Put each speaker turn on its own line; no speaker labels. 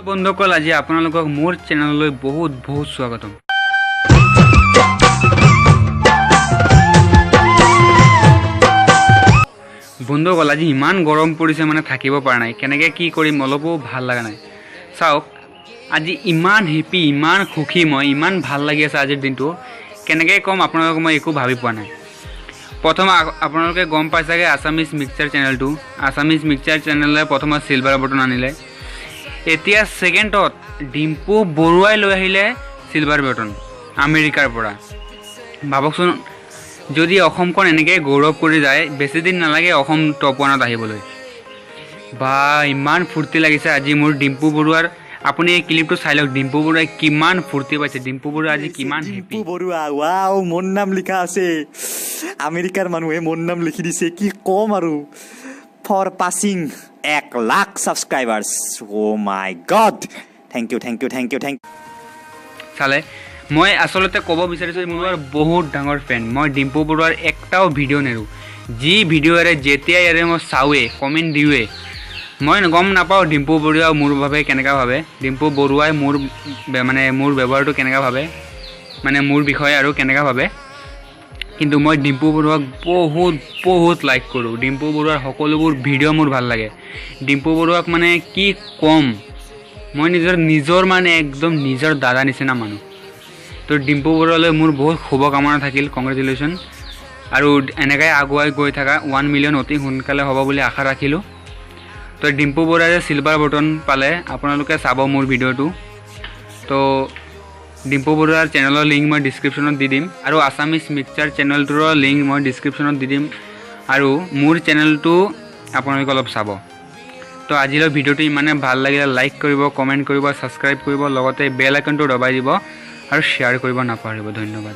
বন্ধুসকল আজি আপোনালোকক মোৰ চেনেললৈ বহুত বহুত স্বাগতম। বন্ধুসকল আজি ইমান গৰম পৰিছে মানে থাকিব পৰা নাই, কেনেকৈ কি কৰিম অলপো ভাল লগা নাই। চাওক আজি ইমান হেপি, ইমান সুখী, মই ইমান ভাল লাগি আছে আজিৰ দিনটো, কেনেকৈ ক'ম আপোনালোকক মই একো ভাবি পোৱা নাই। প্ৰথম আপোনালোকে গম পাই চাগে আছামিজ মিক্সাৰ চেনেলটো, আছামিজ মিক্সাৰ চেনেলে প্ৰথমত চিলভাৰ বটন আনিলে, এতিয়া ছেকেণ্ডত ডিম্পু বৰুৱাই লৈ আহিলে চিলভাৰ বটন আমেৰিকাৰ পৰা। ভাবকচোন যদি অসমখন এনেকৈ গৌৰৱ কৰি যায়, বেছি দিন নালাগে অসম টপ 1ত আহিবলৈ। বা ইমান ফূৰ্তি লাগিছে আজি মোৰ ডিম্পু বৰুৱাৰ। আপুনি এই ক্লিপটো চাই লওক, ডিম্পু বৰুৱাই কিমান ফূৰ্তি পাইছে, ডিম্পু বৰুৱা আজি কিমান
ডিম্পু বৰুৱা। ৱাও, মোৰ নাম লিখা আছে, আমেৰিকাৰ মানুহে মোৰ নাম লিখি দিছে, কি ক'ম আৰু। For passing 1 lakh subscribers. Oh' my God, thank you.
চালে মই আচলতে ক'ব বিচাৰিছোঁ মোৰ বহুত ডাঙৰ ফেন। মই ডিম্পু বৰুৱাৰ একটাও ভিডিঅ' নেৰোঁ, যি ভিডিঅ' এৰে যেতিয়াই এৰে মই চাওঁৱেই, কমেণ্ট দিওঁৱেই। মই গম নাপাওঁ ডিম্পু বৰুৱা মোৰ বাবে কেনেকুৱা ভাবে, ডিম্পু বৰুৱাই মোৰ ব্যৱহাৰটো কেনেকুৱা ভাবে, মানে মোৰ বিষয়ে আৰু কেনেকুৱা ভাবে, কিন্তু মই ডিম্পু বৰুৱাক বহুত লাইক কৰোঁ। ডিম্পু বৰুৱাৰ সকলোবোৰ ভিডিঅ' মোৰ ভাল লাগে। ডিম্পু বৰুৱাক মানে কি ক'ম, মই নিজৰ মানে একদম নিজৰ দাদা নিচিনা মানুহ। তো ডিম্পু বৰুৱালৈ মোৰ বহুত শুভকামনা থাকিল, কংগ্ৰেচুলেশ্যন। আৰু এনেকৈ আগুৱাই গৈ থকা 1 মিলিয়ন অতি সোনকালে হ'ব বুলি আশা ৰাখিলোঁ। তো ডিম্পু বৰুৱাই চিলভাৰ বটন পালে, আপোনালোকে চাব মোৰ ভিডিঅ'টো। তো ডিম্পু বৰুৱাৰ চেনেলৰ লিংক মই ডিছক্ৰিপশ্যনত দি দিম, আৰু আছামিজ মিক্সাৰ চেনেলটোৰ লিংক মই ডিছক্ৰিপশ্যনত দি দিম, আৰু মোৰ চেনেলটো আপোনালোকে অলপ চাব। তো আজিলৈ ভিডিঅ'টো ইমানে ভাল লাগিলে লাইক কৰিব, কমেণ্ট কৰিব, ছাবস্ক্ৰাইব কৰিব, লগতে বেল আইকনটো দবাই দিব আৰু শ্বেয়াৰ কৰিব নাপাহৰিব। ধন্যবাদ।